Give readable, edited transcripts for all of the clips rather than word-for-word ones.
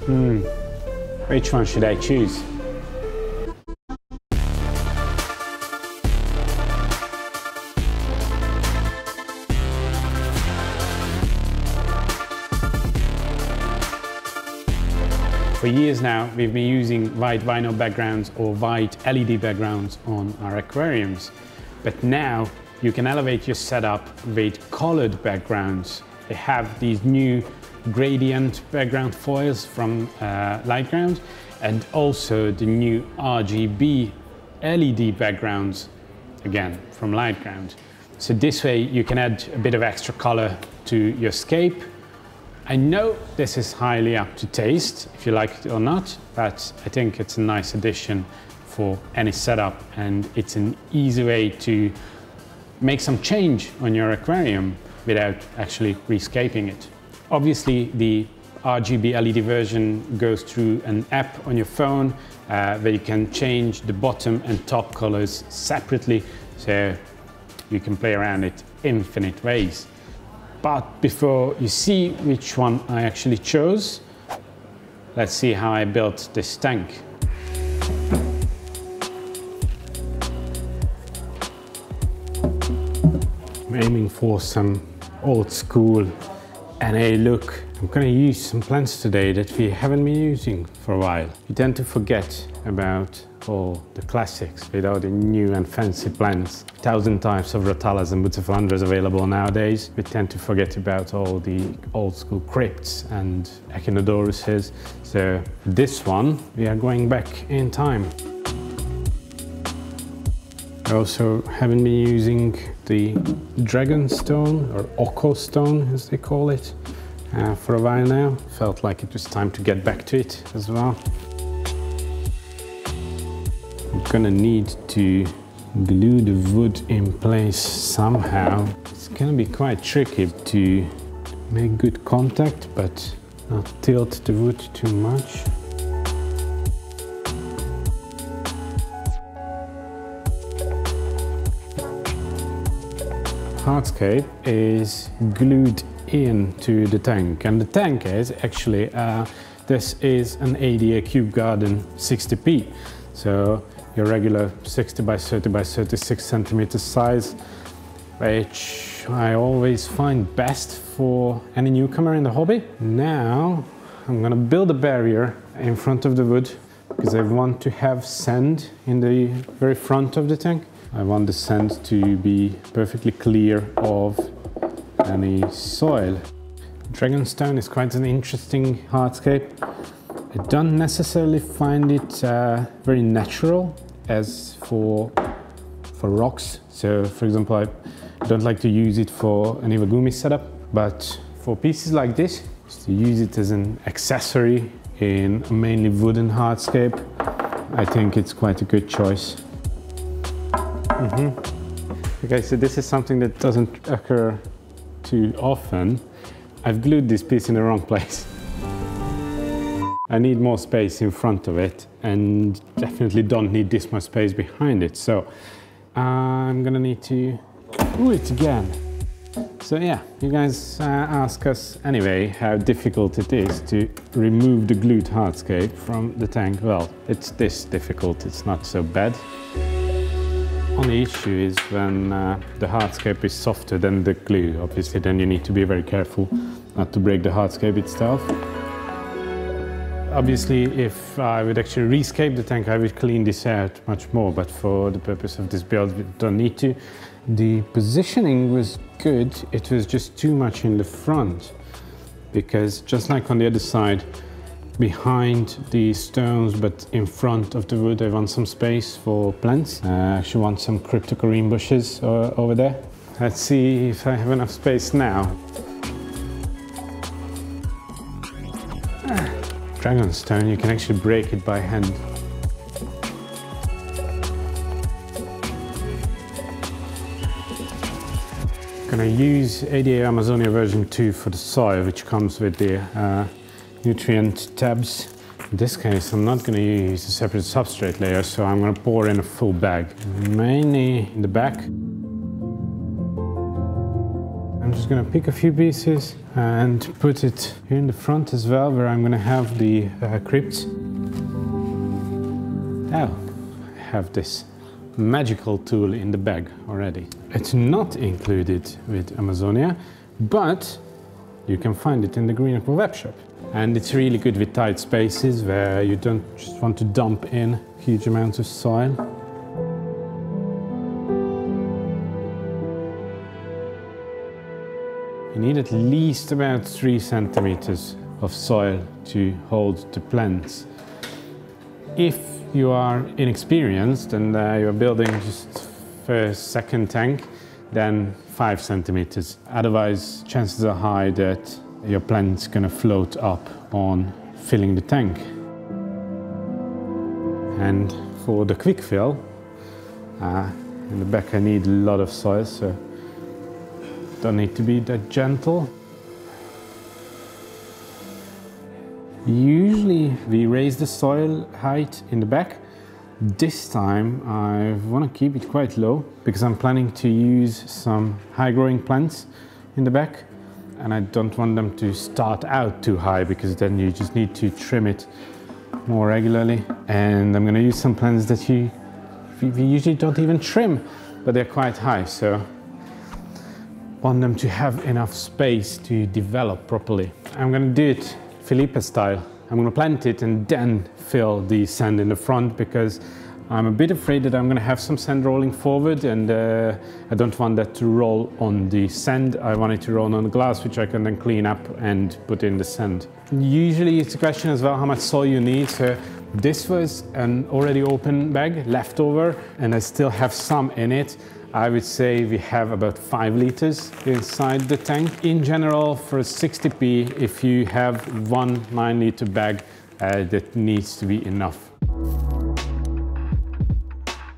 Which one should I choose? For years now, we've been using white vinyl backgrounds or white LED backgrounds on our aquariums. But now you can elevate your setup with colored backgrounds. They have these new gradient background foils from Lightground, and also the new RGB LED backgrounds, again from Lightground. So this way you can add a bit of extra color to your scape. I know this is highly up to taste, if you like it or not, but I think it's a nice addition for any setup, and it's an easy way to make some change on your aquarium without actually rescaping it. Obviously, the RGB LED version goes through an app on your phone where you can change the bottom and top colors separately, so you can play around it infinite ways. But before you see which one I actually chose, let's see how I built this tank. I'm aiming for some old school NA look. I'm gonna use some plants today that we haven't been using for a while. We tend to forget about all the classics with all the new and fancy plants. 1,000 types of Rotallas and Butterflandras available nowadays. We tend to forget about all the old school crypts and Echinodoruses. So this one, we are going back in time. I also haven't been using the Dragonstone, or Oko Stone as they call it, for a while now. Felt like it was time to get back to it as well. I'm gonna need to glue the wood in place somehow. It's gonna be quite tricky to make good contact, but not tilt the wood too much. Hardscape is glued into the tank, and the tank is actually, this is an ADA Cube Garden 60p. So your regular 60 by 30 by 36 centimeter size, which I always find best for any newcomer in the hobby. Now I'm gonna build a barrier in front of the wood because I want to have sand in the very front of the tank. I want the sand to be perfectly clear of any soil. Dragonstone is quite an interesting hardscape. I don't necessarily find it very natural as for rocks. So for example, I don't like to use it for an Iwagumi setup, but for pieces like this, just to use it as an accessory in a mainly wooden hardscape, I think it's quite a good choice. Okay, so this is something that doesn't occur too often. I've glued this piece in the wrong place. I need more space in front of it, and definitely don't need this much space behind it. So I'm gonna need to glue it again. So yeah, you guys ask us anyway how difficult it is to remove the glued hardscape from the tank. Well, it's this difficult, it's not so bad. Only issue is when the hardscape is softer than the glue. Obviously, then you need to be very careful not to break the hardscape itself. Obviously, if I would actually rescape the tank, I would clean this out much more, but for the purpose of this build, we don't need to. The positioning was good, it was just too much in the front, because just like on the other side, behind the stones, but in front of the wood, I want some space for plants. I actually want some cryptocoryne bushes over there. Let's see if I have enough space now. Dragonstone, you can actually break it by hand. I'm gonna use ADA Amazonia version 2 for the soil, which comes with the nutrient tabs. In this case, I'm not going to use a separate substrate layer, so I'm going to pour in a full bag, mainly in the back. I'm just gonna pick a few pieces and put it here in the front as well, where I'm gonna have the crypts. Now I have this magical tool in the bag already. It's not included with Amazonia, but you can find it in the Greenacre web shop. And it's really good with tight spaces where you don't just want to dump in huge amounts of soil. You need at least about 3 centimeters of soil to hold the plants. If you are inexperienced and you're building just first, second tank, then 5 centimeters. Otherwise, chances are high that your plant's gonna float up on filling the tank. And for the quick fill, in the back I need a lot of soil, so don't need to be that gentle. Usually we raise the soil height in the back. This time I want to keep it quite low because I'm planning to use some high growing plants in the back, and I don't want them to start out too high because then you just need to trim it more regularly. And I'm going to use some plants that we usually don't even trim, but they're quite high, so want them to have enough space to develop properly. I'm going to do it Felipe style. I'm going to plant it and then fill the sand in the front because I'm a bit afraid that I'm going to have some sand rolling forward, and I don't want that to roll on the sand. I want it to roll on the glass, which I can then clean up and put in the sand. Usually it's a question as well how much soil you need. So this was an already open bag, leftover, and I still have some in it. I would say we have about 5 liters inside the tank. In general, for 60p, if you have one 9-liter bag, that needs to be enough.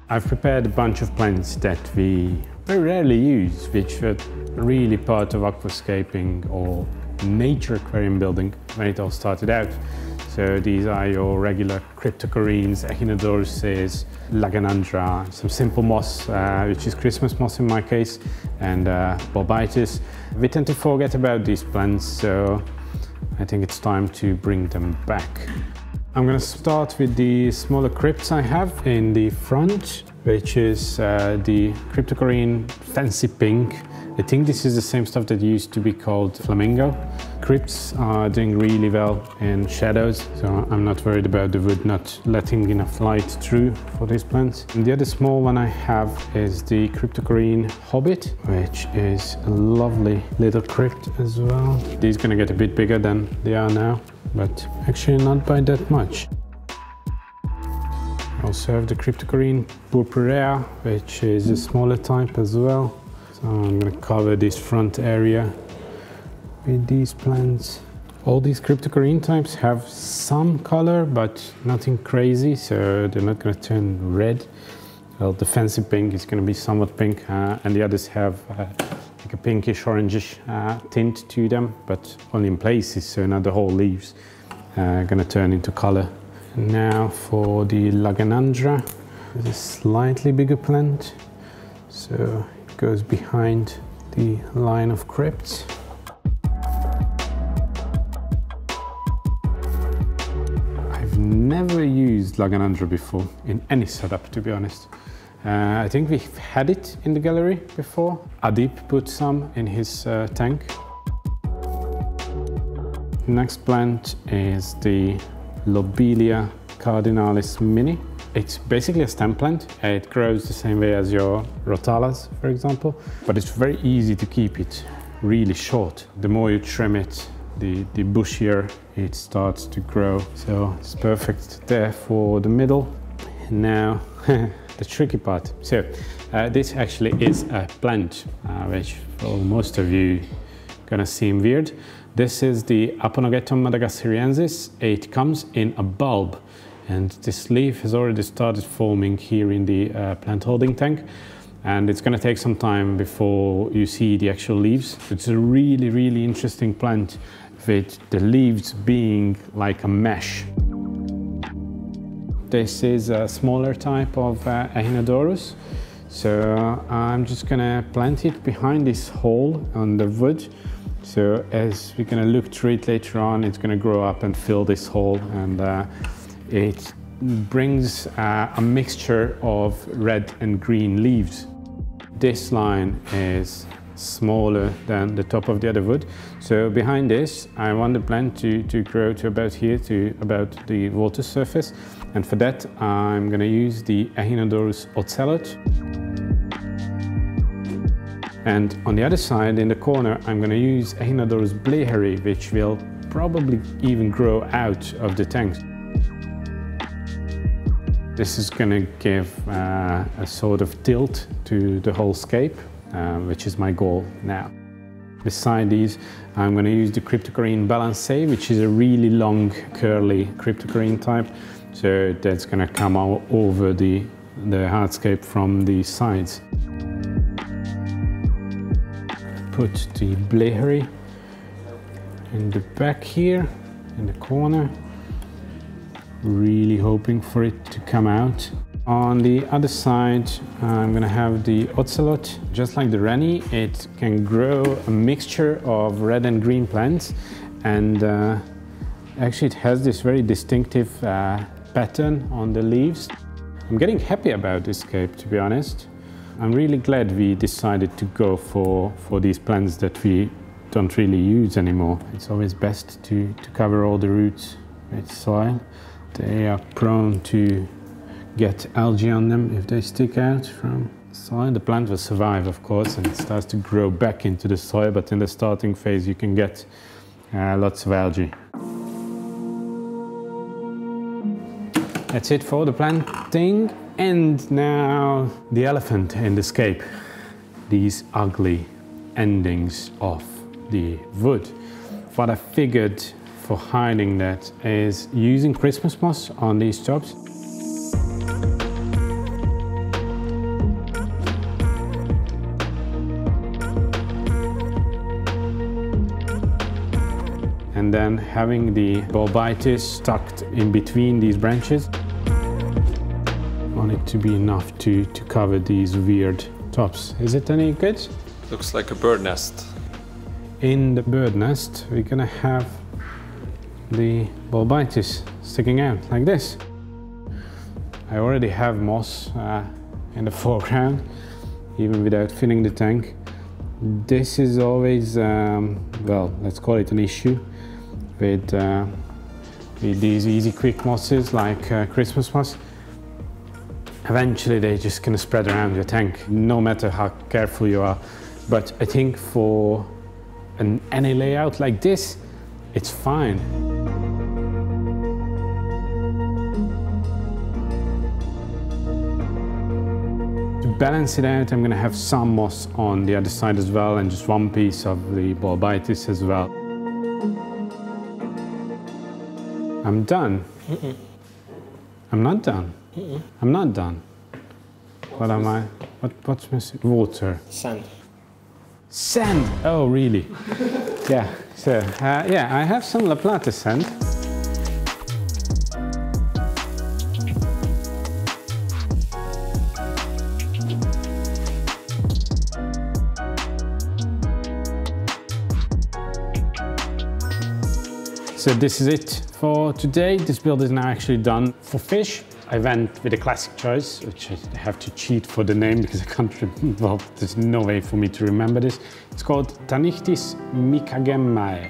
I've prepared a bunch of plants that we very rarely use, which were really part of aquascaping or nature aquarium building when it all started out. So these are your regular cryptocorenes, echinodoruses, laganandra, some simple moss, which is Christmas moss in my case, and bobitis. We tend to forget about these plants, so I think it's time to bring them back. I'm going to start with the smaller crypts I have in the front, which is the cryptocorene fancy pink. I think this is the same stuff that used to be called flamingo. Crypts are doing really well in shadows, so I'm not worried about the wood not letting enough light through for these plants. And the other small one I have is the cryptocorene hobbit, which is a lovely little crypt as well. These are going to get a bit bigger than they are now, but actually not by that much. I also have the cryptocorene purpurea, which is a smaller type as well. So I'm going to cover this front area with these plants. All these cryptocorene types have some color, but nothing crazy, so they're not going to turn red. Well, the fancy pink is going to be somewhat pink, and the others have like a pinkish, orangish tint to them, but only in places, so not the whole leaves going to turn into color. And now for the laganandra, it's a slightly bigger plant, so goes behind the line of crypts. I've never used laganandra before in any setup, to be honest. I think we've had it in the gallery before. Adib put some in his tank. Next plant is the Lobelia cardinalis mini. It's basically a stem plant. It grows the same way as your rotalas, for example, but it's very easy to keep it really short. The more you trim it, the bushier it starts to grow. So it's perfect there for the middle. And now the tricky part. So this actually is a plant, which for most of you gonna seem weird. This is the Aponogeton madagascariensis. It comes in a bulb. And this leaf has already started forming here in the plant holding tank, and it's going to take some time before you see the actual leaves. It's a really, really interesting plant with the leaves being like a mesh. This is a smaller type of Echinodorus. So I'm just gonna plant it behind this hole on the wood. So as we're gonna look through it later on, it's gonna grow up and fill this hole, and it brings a mixture of red and green leaves. This line is smaller than the top of the other wood. So behind this, I want the plant to grow to about here, to about the water surface. And for that, I'm gonna use the Echinodorus Ocelot. And on the other side, in the corner, I'm gonna use Echinodorus Bleheri, which will probably even grow out of the tank. This is gonna give a sort of tilt to the whole scape, which is my goal now. Beside these, I'm going to use the Cryptocoryne Balancé, which is a really long, curly Cryptocoryne type. So that's going to come over the hardscape from the sides. Put the Bleheri in the back here, in the corner. Really hoping for it to come out. On the other side, I'm going to have the Ocelot. Just like the Rennie, it can grow a mixture of red and green plants, and actually it has this very distinctive pattern on the leaves. I'm getting happy about this scape, to be honest. I'm really glad we decided to go for these plants that we don't really use anymore. It's always best to cover all the roots with soil. They are prone to get algae on them if they stick out from soil. The plant will survive, of course, and it starts to grow back into the soil, but in the starting phase you can get lots of algae. That's it for the planting. And now the elephant in the scape. These ugly endings of the wood. What I figured for hiding that is using Christmas moss on these tops. And then having the Bolbitis tucked in between these branches. I want it to be enough to cover these weird tops. Is it any good? Looks like a bird nest. In the bird nest, we're gonna have the Bolbitis sticking out like this. I already have moss in the foreground, even without filling the tank. This is always, well, let's call it an issue with these easy quick mosses like Christmas moss. Eventually they're just gonna spread around your tank, no matter how careful you are. But I think for any layout like this, it's fine. To balance it out, I'm gonna have some moss on the other side as well, and just one piece of the Bolbitis as well. I'm done. I'm not done. I'm not done. What am I? What's missing? Water. Sand. Sand! Oh, really? Yeah, so, yeah, I have some La Plata sand. So this is it for today. This build is now actually done. For fish, I went with a classic choice, which I have to cheat for the name because I can't, well, there's no way for me to remember this. It's called Tanichthys micagemae.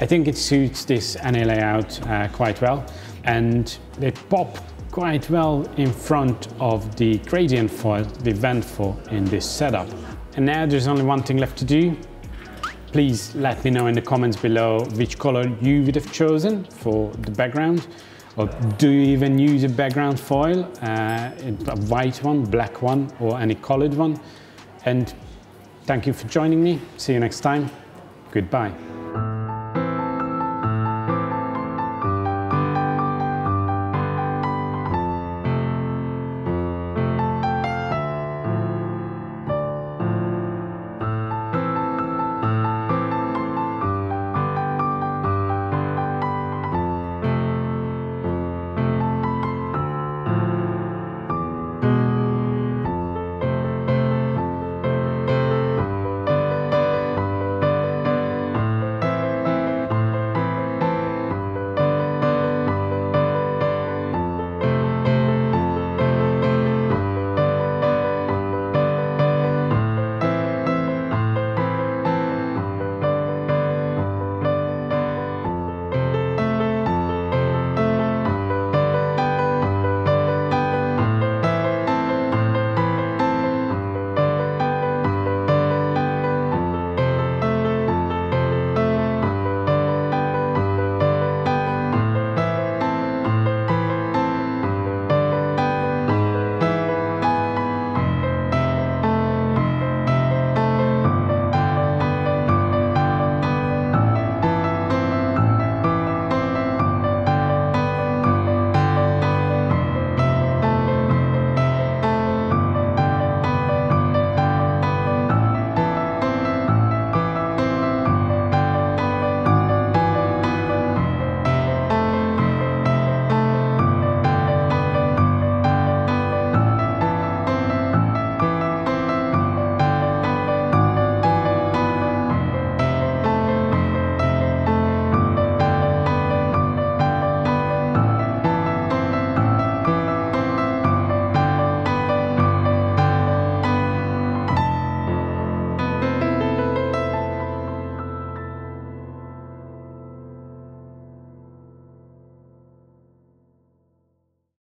I think it suits this NA layout quite well, and they pop quite well in front of the gradient foil we went for in this setup. And now there's only one thing left to do. Please let me know in the comments below which color you would have chosen for the background. Or do you even use a background foil, a white one, black one, or any colored one? And thank you for joining me. See you next time. Goodbye.